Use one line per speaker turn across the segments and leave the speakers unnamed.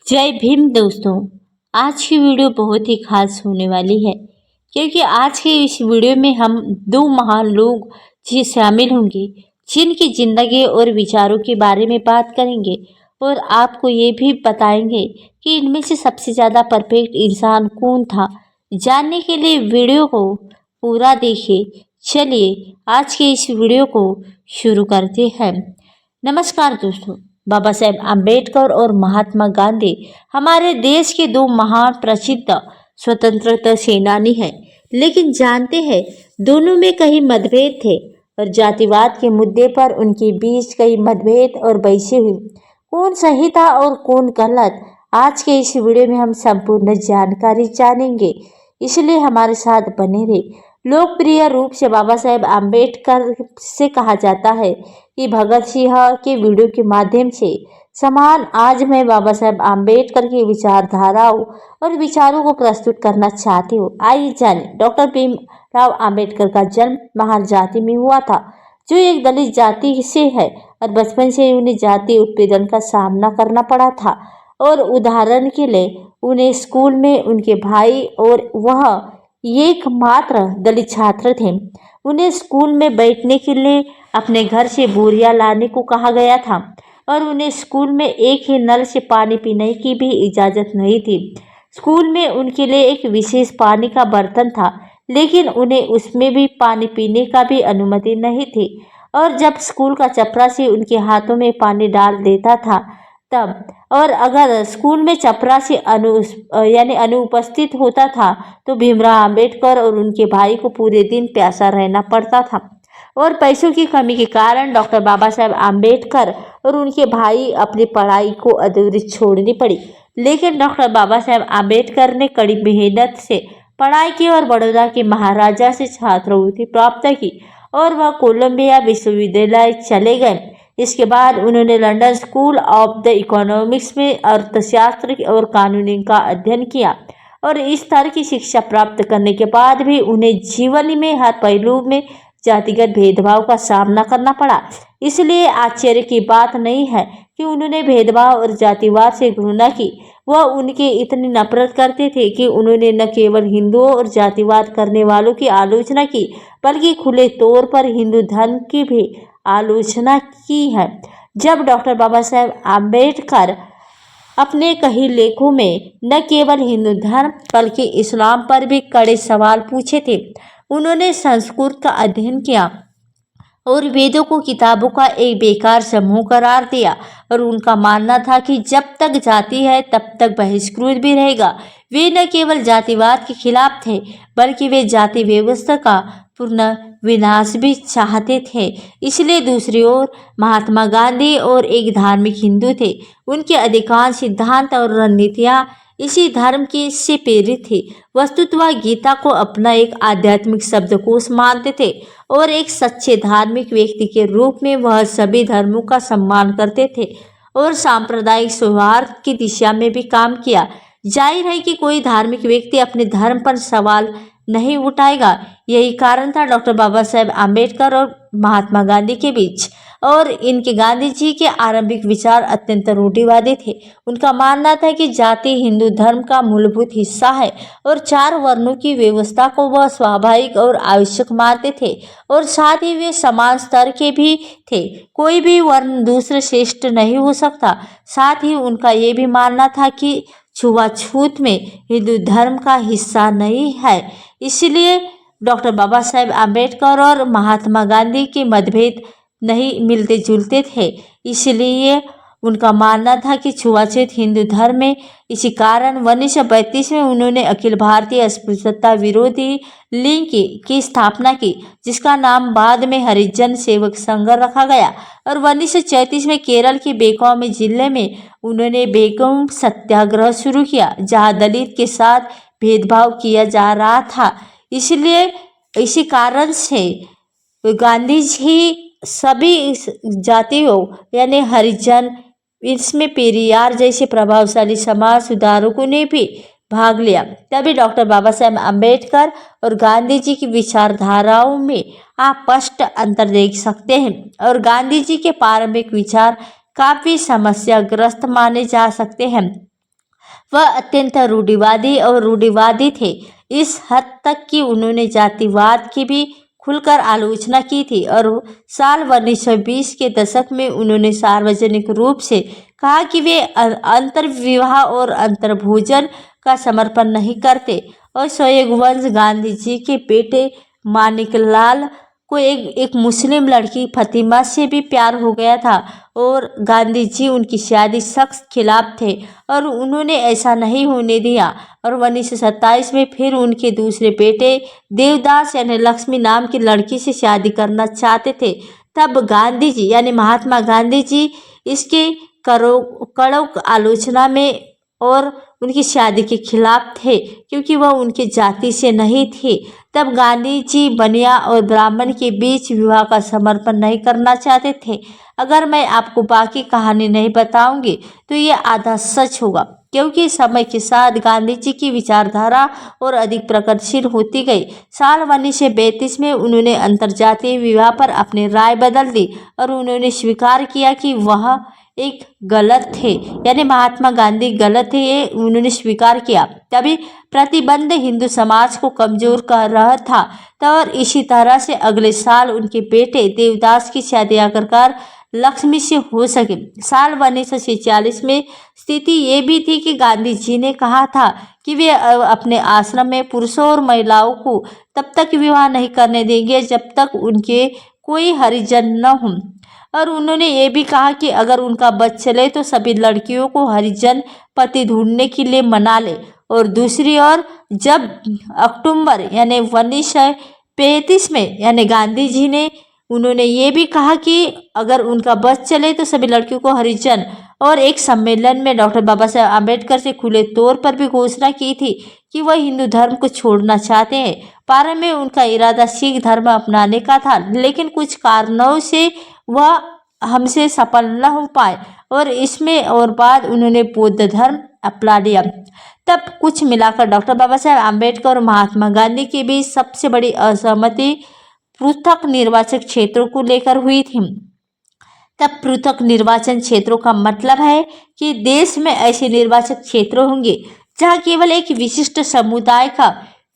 जय भीम दोस्तों। आज की वीडियो बहुत ही खास होने वाली है क्योंकि आज के इस वीडियो में हम दो महान लोग जी शामिल होंगे जिनकी जिंदगी और विचारों के बारे में बात करेंगे और आपको ये भी बताएंगे कि इनमें से सबसे ज़्यादा परफेक्ट इंसान कौन था। जानने के लिए वीडियो को पूरा देखिए। चलिए आज के इस वीडियो को शुरू करते हैं। नमस्कार दोस्तों। बाबा साहेब आम्बेडकर और महात्मा गांधी हमारे देश के दो महान प्रसिद्ध स्वतंत्रता सेनानी हैं, लेकिन जानते हैं दोनों में कई मतभेद थे और जातिवाद के मुद्दे पर उनके बीच कई मतभेद और बहसें हुई। कौन सही था और कौन गलत, आज के इस वीडियो में हम संपूर्ण जानकारी जानेंगे, इसलिए हमारे साथ बने रहे। लोकप्रिय रूप से बाबा साहेब आम्बेडकर से कहा जाता है कि भगत सिंह के वीडियो के माध्यम से समान आज मैं बाबा साहेब आम्बेडकर की विचारधाराओं और विचारों को प्रस्तुत करना चाहती हूँ। आइए जाने। डॉक्टर भीमराव आम्बेडकर का जन्म महार जाति में हुआ था, जो एक दलित जाति से है और बचपन से उन्हें जाति उत्पीड़न का सामना करना पड़ा था। और उदाहरण के लिए उन्हें स्कूल में उनके भाई और वह एकमात्र दलित छात्र थे। उन्हें स्कूल में बैठने के लिए अपने घर से बोरियां लाने को कहा गया था और उन्हें स्कूल में एक ही नल से पानी पीने की भी इजाज़त नहीं थी। स्कूल में उनके लिए एक विशेष पानी का बर्तन था, लेकिन उन्हें उसमें भी पानी पीने का भी अनुमति नहीं थी। और जब स्कूल का चपरासी उनके हाथों में पानी डाल देता था तब, और अगर स्कूल में चपरासी अनुपस्थित होता था तो भीमराव आम्बेडकर और उनके भाई को पूरे दिन प्यासा रहना पड़ता था। और पैसों की कमी के कारण डॉक्टर बाबा साहेब आम्बेडकर और उनके भाई अपनी पढ़ाई को अधूरी छोड़नी पड़ी। लेकिन डॉक्टर बाबा साहेब आम्बेडकर ने कड़ी मेहनत से पढ़ाई की और बड़ौदा के महाराजा से छात्रवृत्ति प्राप्त की और वह कोलंबिया विश्वविद्यालय चले गए। इसके बाद उन्होंने London school of the economics में अर्थशास्त्र और कानून का अध्ययन किया और इस तरह की शिक्षा प्राप्त करने के बाद भी उन्हें जीवन में हर पहलू में जातिगत भेदभाव का सामना करना पड़ा। इसलिए आश्चर्य की बात नहीं है कि उन्होंने भेदभाव और जातिवाद से घृणा की। वह उनके इतनी नफरत करते थे कि उन्होंने न केवल हिंदुओं और जातिवाद करने वालों की आलोचना की, बल्कि खुले तौर पर हिंदू धर्म की भी आलोचना की है। जब डॉक्टर बाबा साहेब आम्बेडकर अपने कई लेखों में न केवल हिंदू धर्म बल्कि इस्लाम पर भी कड़े सवाल पूछे थे। उन्होंने संस्कृत का अध्ययन किया और वेदों को किताबों का एक बेकार समूह करार दिया और उनका मानना था कि जब तक जाति है तब तक बहिष्कृत भी रहेगा। वे न केवल जातिवाद के खिलाफ थे बल्कि वे जाति व्यवस्था का पूर्ण विनाश भी चाहते थे। इसलिए दूसरी ओर महात्मा गांधी और एक धार्मिक हिंदू थे। उनके अधिकांश सिद्धांत और रणनीतियाँ इसी धर्म के से प्रेरित थे। वस्तुतः गीता को अपना एक आध्यात्मिक शब्दकोश मानते थे और एक सच्चे धार्मिक व्यक्ति के रूप में वह सभी धर्मों का सम्मान करते थे और सांप्रदायिक सौहार्द की दिशा में भी काम किया। जाहिर है कि कोई धार्मिक व्यक्ति अपने धर्म पर सवाल नहीं उठाएगा। यही कारण था डॉक्टर बाबा साहेब आम्बेडकर और महात्मा गांधी के बीच। और इनके गांधी जी के आरंभिक विचार अत्यंत रूढ़िवादी थे। उनका मानना था कि जाति हिंदू धर्म का मूलभूत हिस्सा है और 4 वर्णों की व्यवस्था को वह स्वाभाविक और आवश्यक मानते थे और साथ ही वे समान स्तर के भी थे। कोई भी वर्ण दूसरे श्रेष्ठ नहीं हो सकता। साथ ही उनका ये भी मानना था कि छुआछूत में हिंदू धर्म का हिस्सा नहीं है। इसलिए डॉक्टर बाबा साहेब आम्बेडकर और महात्मा गांधी के मतभेद नहीं मिलते जुलते थे। इसलिए उनका मानना था कि छुआछूत हिंदू धर्म में। इसी कारण 1932 में उन्होंने अखिल भारतीय अस्पृश्यता विरोधी लीग की स्थापना की, जिसका नाम बाद में हरिजन सेवक संघ रखा गया। और 1934 में केरल के बेलगाम जिले में उन्होंने बेगम सत्याग्रह शुरू किया, जहां दलित के साथ भेदभाव किया जा रहा था। इसलिए इसी कारण से गांधी जी सभी जातियों यानी हरिजन, इसमें पेरियार जैसे प्रभावशाली समाज सुधारकों ने भी भाग लिया। तभी डॉक्टर बाबा साहेब आम्बेडकर और गांधी जी की विचारधाराओं में आप स्पष्ट अंतर देख सकते हैं और गांधी जी के प्रारंभिक विचार काफ़ी समस्याग्रस्त माने जा सकते हैं। वह अत्यंत रूढ़िवादी और रूढ़िवादी थे, इस हद तक कि उन्होंने जातिवाद की भी खुलकर आलोचना की थी। और साल 1920 के दशक में उन्होंने सार्वजनिक रूप से कहा कि वे अंतर्विवाह और अंतर्भोजन का समर्थन नहीं करते। और सोएगवंश गांधी जी के बेटे मानिकलाल को एक मुस्लिम लड़की फतिमा से भी प्यार हो गया था और गांधी जी उनकी शादी सख्त खिलाफ थे और उन्होंने ऐसा नहीं होने दिया। और 1927 में फिर उनके दूसरे बेटे देवदास यानी लक्ष्मी नाम की लड़की से शादी करना चाहते थे। तब गांधी जी यानी महात्मा गांधी जी इसके कड़क आलोचना में और उनकी शादी के खिलाफ थे, क्योंकि वह उनके जाति से नहीं थे। तब गांधी जी बनिया और ब्राह्मण के बीच विवाह का समर्थन नहीं करना चाहते थे। अगर मैं आपको बाकी कहानी नहीं बताऊंगी तो ये आधा सच होगा, क्योंकि समय के साथ गांधी जी की विचारधारा और अधिक प्रगतिशील होती गई। साल 1932 में उन्होंने अंतर्जातीय विवाह पर अपनी राय बदल दी और उन्होंने स्वीकार किया कि वह एक गलत थे, यानी महात्मा गांधी गलत थे, ये उन्होंने स्वीकार किया। तभी प्रतिबंध हिंदू समाज को कमजोर कर रहा था। तो और इसी तरह से अगले साल उनके बेटे देवदास की शादी आखिरकार लक्ष्मी से हो सके। साल 1946 में स्थिति ये भी थी कि गांधी जी ने कहा था कि वे अपने आश्रम में पुरुषों और महिलाओं को तब तक विवाह नहीं करने देंगे जब तक उनके कोई हरिजन न हो। और उन्होंने ये भी कहा कि अगर उनका बस चले तो सभी लड़कियों को हरिजन पति ढूंढने के लिए मना ले। और दूसरी ओर जब अक्टूबर यानी 1935 में यानी गांधी जी ने उन्होंने ये भी कहा कि अगर उनका बस चले तो सभी लड़कियों को हरिजन। और एक सम्मेलन में डॉक्टर बाबा साहेब आम्बेडकर से खुले तौर पर भी घोषणा की थी कि वह हिंदू धर्म को छोड़ना चाहते हैं। प्रारंभ में उनका इरादा सिख धर्म अपनाने का था, लेकिन कुछ कारणों से वह हमसे सफल न हो पाए और इसमें और बाद उन्होंने बौद्ध धर्म अपना लिया। तब कुछ मिलाकर डॉक्टर बाबा साहेब आम्बेडकर और महात्मा गांधी के बीच सबसे बड़ी असहमति पृथक निर्वाचन क्षेत्रों को लेकर हुई थी। तब पृथक निर्वाचन क्षेत्रों का मतलब है कि देश में ऐसे निर्वाचन क्षेत्र होंगे जहां केवल एक विशिष्ट समुदाय का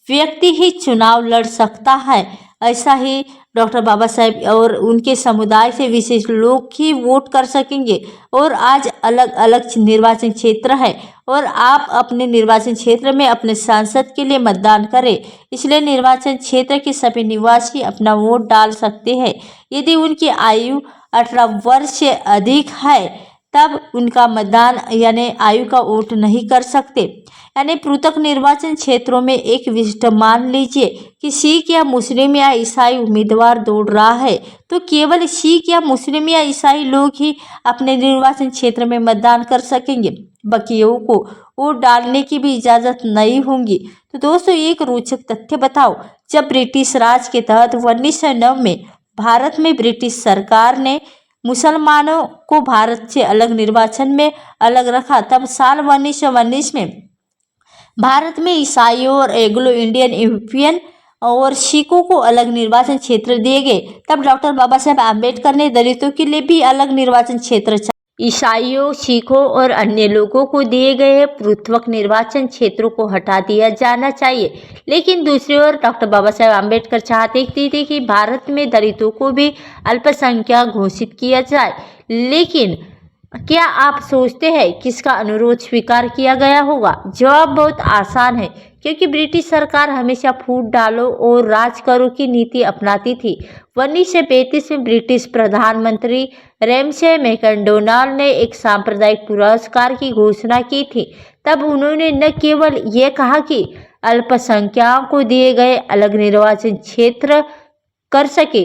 व्यक्ति ही चुनाव लड़ सकता है। ऐसा ही डॉक्टर बाबा साहेब और उनके समुदाय से विशेष लोग ही वोट कर सकेंगे। और आज अलग अलग निर्वाचन क्षेत्र है और आप अपने निर्वाचन क्षेत्र में अपने सांसद के लिए मतदान करें। इसलिए निर्वाचन क्षेत्र के सभी निवासी अपना वोट डाल सकते हैं। यदि उनकी आयु 18 वर्ष से अधिक है तब उनका मतदान यानी आयु का वोट नहीं कर सकते। यानी पृथक निर्वाचन क्षेत्रों में एक विशिष्ट मान लीजिए कि सिख या मुस्लिम या ईसाई उम्मीदवार दौड़ रहा है तो केवल सिख या मुस्लिम या ईसाई लोग ही अपने निर्वाचन क्षेत्र में मतदान कर सकेंगे, बाकियों को वोट डालने की भी इजाज़त नहीं होगी। तो दोस्तों एक रोचक तथ्य बताओ, जब ब्रिटिश राज के तहत 1909 में भारत में ब्रिटिश सरकार ने मुसलमानों को भारत से अलग निर्वाचन में अलग रखा, तब साल 1919 में भारत में ईसाइयों और एंग्लो इंडियन यूरोपियन और सिखों को अलग निर्वाचन क्षेत्र दिए गए। तब डॉक्टर बाबा साहेब आम्बेडकर ने दलितों के लिए भी अलग निर्वाचन क्षेत्र ईसाइयों, सिखों और अन्य लोगों को दिए गए पृथक निर्वाचन क्षेत्रों को हटा दिया जाना चाहिए। लेकिन दूसरी ओर डॉक्टर बाबा साहेब आम्बेडकर चाहते थे कि भारत में दलितों को भी अल्पसंख्यक घोषित किया जाए। लेकिन क्या आप सोचते हैं किसका अनुरोध स्वीकार किया गया होगा? जवाब बहुत आसान है, क्योंकि ब्रिटिश सरकार हमेशा फूट डालो और राज करो की नीति अपनाती थी। 1935 में ब्रिटिश प्रधानमंत्री रैमसे मैकडोनाल्ड ने एक सांप्रदायिक पुरस्कार की घोषणा की थी। तब उन्होंने न केवल ये कहा कि अल्पसंख्यकों को दिए गए अलग निर्वाचन क्षेत्र कर सके,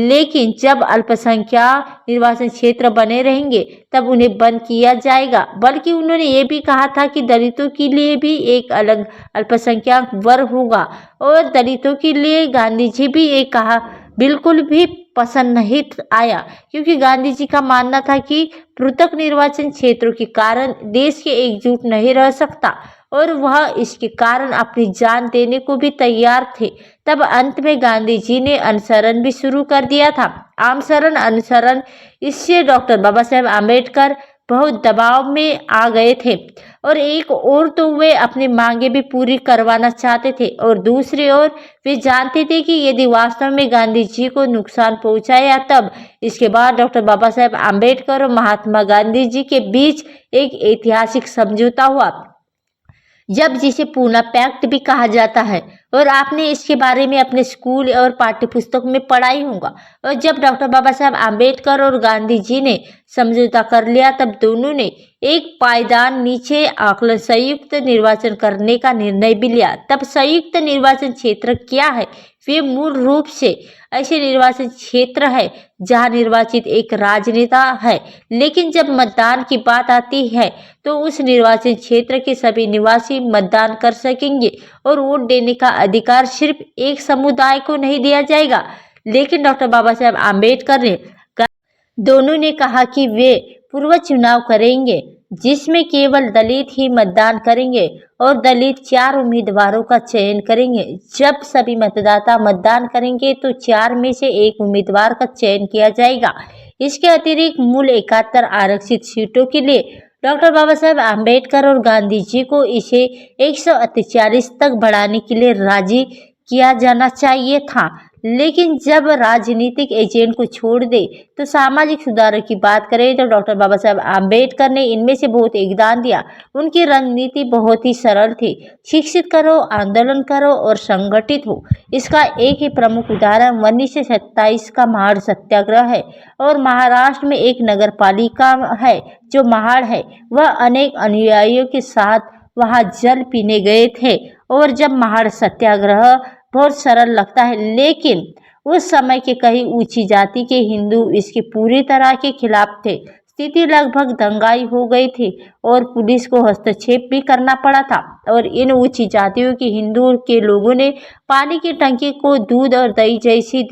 लेकिन जब अल्पसंख्यक निर्वाचन क्षेत्र बने रहेंगे तब उन्हें बंद किया जाएगा, बल्कि उन्होंने ये भी कहा था कि दलितों के लिए भी एक अलग अल्पसंख्यक वर्ग होगा। और दलितों के लिए गांधी जी भी ये कहा बिल्कुल भी पसंद नहीं आया, क्योंकि गांधी जी का मानना था कि पृथक निर्वाचन क्षेत्रों के कारण देश के एकजुट नहीं रह सकता और वह इसके कारण अपनी जान देने को भी तैयार थे। तब अंत में गांधी जी ने अनुसरण भी शुरू कर दिया था। आमसरण अनुसरण, इससे डॉक्टर बाबा साहेब आम्बेडकर बहुत दबाव में आ गए थे और एक और तो वे अपनी मांगे भी पूरी करवाना चाहते थे और दूसरी ओर वे जानते थे कि यदि वास्तव में गांधी जी को नुकसान पहुंचाया तब इसके बाद डॉक्टर बाबा साहेब आम्बेडकर और महात्मा गांधी जी के बीच एक ऐतिहासिक समझौता हुआ, जब जिसे पूना पैक्ट भी कहा जाता है और आपने इसके बारे में अपने स्कूल और पाठ्यपुस्तक में पढ़ा ही होगा। और जब डॉक्टर बाबा साहब आम्बेडकर और गांधी जी ने समझौता कर लिया तब दोनों ने एक पायदान नीचे आकलन संयुक्त निर्वाचन करने का निर्णय भी लिया। तब संयुक्त निर्वाचन क्षेत्र क्या है? वे मूल रूप से ऐसे निर्वाचन क्षेत्र है जहां निर्वाचित एक राजनेता है, लेकिन जब मतदान की बात आती है तो उस निर्वाचन क्षेत्र के सभी निवासी मतदान कर सकेंगे और वोट देने का अधिकार सिर्फ एक समुदाय को नहीं दिया जाएगा। लेकिन डॉक्टर बाबा साहेब आम्बेडकर ने दोनों ने कहा कि वे पूर्व चुनाव करेंगे जिसमें केवल दलित ही मतदान करेंगे और दलित 4 उम्मीदवारों का चयन करेंगे। जब सभी मतदाता मतदान करेंगे तो 4 में से एक उम्मीदवार का चयन किया जाएगा। इसके अतिरिक्त मूल 71 आरक्षित सीटों के लिए डॉक्टर बाबा साहेब आम्बेडकर और गांधी जी को इसे 148 तक बढ़ाने के लिए राजी किया जाना चाहिए था। लेकिन जब राजनीतिक एजेंट को छोड़ दे तो सामाजिक सुधारों की बात करें तो डॉक्टर बाबा साहेब आम्बेडकर ने इनमें से बहुत योगदान दिया। उनकी रणनीति बहुत ही सरल थी, शिक्षित करो, आंदोलन करो और संगठित हो। इसका एक ही प्रमुख उदाहरण 1927 का महाड़ सत्याग्रह है और महाराष्ट्र में एक नगर पालिका है जो महाड़ है। वह अनेक अनुयायियों के साथ वहां जल पीने गए थे और जब महाड़ सत्याग्रह बहुत सरल लगता है, लेकिन उस समय के कई ऊंची जाति के हिंदू इसके पूरी तरह के खिलाफ थे। स्थिति लगभग दंगाई हो गई थी और पुलिस को हस्तक्षेप भी करना पड़ा था और इन ऊंची जातियों के हिंदू के लोगों ने पानी की टंकी को दूध और दही जैसी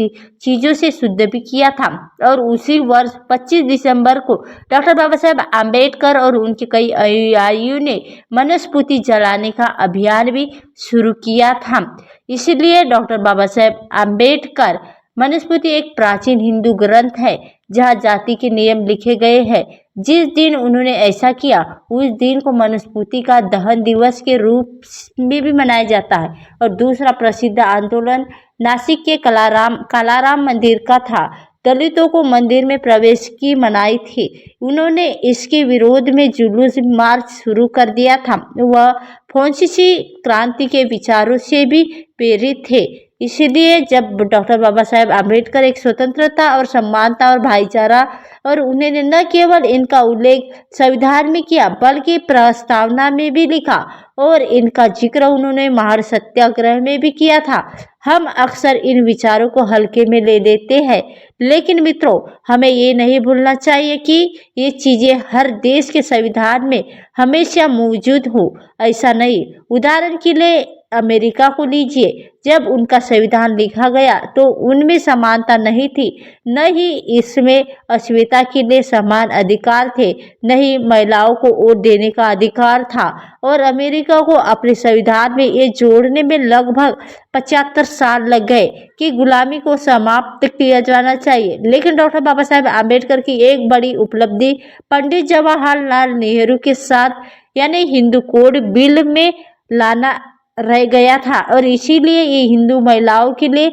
चीजों से शुद्ध भी किया था। और उसी वर्ष 25 दिसंबर को डॉक्टर बाबा साहेब आम्बेडकर और उनके कई अनुयायियों ने मनुस्मृति जलाने का अभियान भी शुरू किया था। इसलिए डॉक्टर बाबा साहेब आम्बेडकर मनुस्मृति एक प्राचीन हिंदू ग्रंथ है जहां जाति के नियम लिखे गए हैं। जिस दिन उन्होंने ऐसा किया उस दिन को मनुस्मृति का दहन दिवस के रूप में भी मनाया जाता है। और दूसरा प्रसिद्ध आंदोलन नासिक के कालाराम मंदिर का था। दलितों को मंदिर में प्रवेश की मनाही थी। उन्होंने इसके विरोध में जुलूस मार्च शुरू कर दिया था। वह फ्रांसीसी क्रांति के विचारों से भी प्रेरित थे। इसलिए जब डॉक्टर बाबा साहेब आम्बेडकर एक स्वतंत्रता और समानता और भाईचारा और उन्होंने न केवल इनका उल्लेख संविधान में किया बल्कि प्रस्तावना में भी लिखा और इनका जिक्र उन्होंने महाड़ सत्याग्रह में भी किया था। हम अक्सर इन विचारों को हल्के में ले लेते हैं, लेकिन मित्रों हमें ये नहीं भूलना चाहिए कि ये चीज़ें हर देश के संविधान में हमेशा मौजूद हो, ऐसा नहीं। उदाहरण के लिए अमेरिका को लीजिए, जब उनका संविधान लिखा गया तो उनमें समानता नहीं थी, न ही इसमें अस्मिता के लिए समान अधिकार थे, न ही महिलाओं को वोट देने का अधिकार था। और अमेरिका को अपने संविधान में ये जोड़ने में लगभग 75 साल लग गए कि गुलामी को समाप्त किया जाना चाहिए। लेकिन डॉक्टर बाबा साहेब आम्बेडकर की एक बड़ी उपलब्धि पंडित जवाहरलाल नेहरू के साथ यानी हिंदू कोड बिल में लाना रह गया था और इसीलिए ये हिंदू महिलाओं के लिए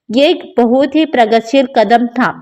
ये एक बहुत ही प्रगतिशील कदम था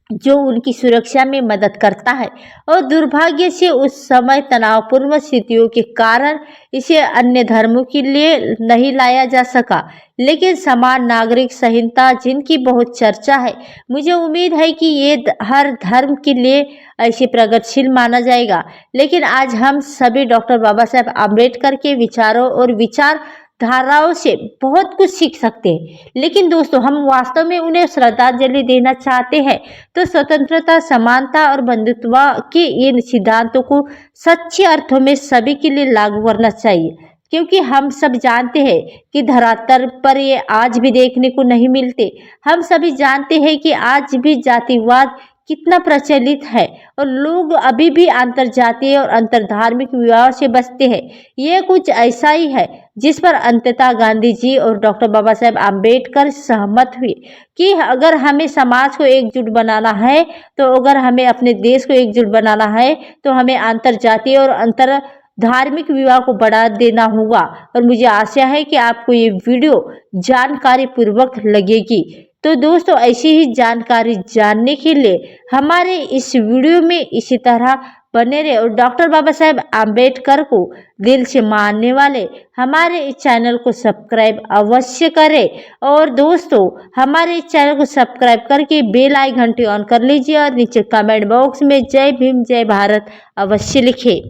जो उनकी सुरक्षा में मदद करता है। और दुर्भाग्य से उस समय तनावपूर्ण स्थितियों के कारण इसे अन्य धर्मों के लिए नहीं लाया जा सका। लेकिन समान नागरिक संहिता जिनकी बहुत चर्चा है, मुझे उम्मीद है कि ये हर धर्म के लिए ऐसे प्रगतिशील माना जाएगा। लेकिन आज हम सभी डॉक्टर बाबा साहेब आम्बेडकर के विचारों और विचार धाराओं से बहुत कुछ सीख सकते हैं। लेकिन दोस्तों हम वास्तव में उन्हें श्रद्धांजलि देना चाहते हैं तो स्वतंत्रता, समानता और बंधुत्व के इन सिद्धांतों को सच्चे अर्थों में सभी के लिए लागू करना चाहिए, क्योंकि हम सब जानते हैं कि धरातल पर ये आज भी देखने को नहीं मिलते। हम सभी जानते हैं कि आज भी जातिवाद कितना प्रचलित है और लोग अभी भी अंतरजातीय और अंतरधार्मिक विवाह से बचते हैं। ये कुछ ऐसा ही है जिस पर अंततः गांधी जी और डॉक्टर बाबा साहेब आम्बेडकर सहमत हुए कि अगर हमें समाज को एकजुट बनाना है, तो अगर हमें अपने देश को एकजुट बनाना है, तो हमें अंतरजातीय और अंतर धार्मिक विवाह को बढ़ा देना होगा। और मुझे आशा है कि आपको ये वीडियो जानकारी पूर्वक लगेगी। तो दोस्तों, ऐसी ही जानकारी जानने के लिए हमारे इस वीडियो में इसी तरह बने रहे और डॉक्टर बाबा साहेब आम्बेडकर को दिल से मानने वाले हमारे इस चैनल को सब्सक्राइब अवश्य करें। और दोस्तों, हमारे इस चैनल को सब्सक्राइब करके बेल आई घंटी ऑन कर लीजिए और नीचे कमेंट बॉक्स में जय भीम जय भारत अवश्य लिखें।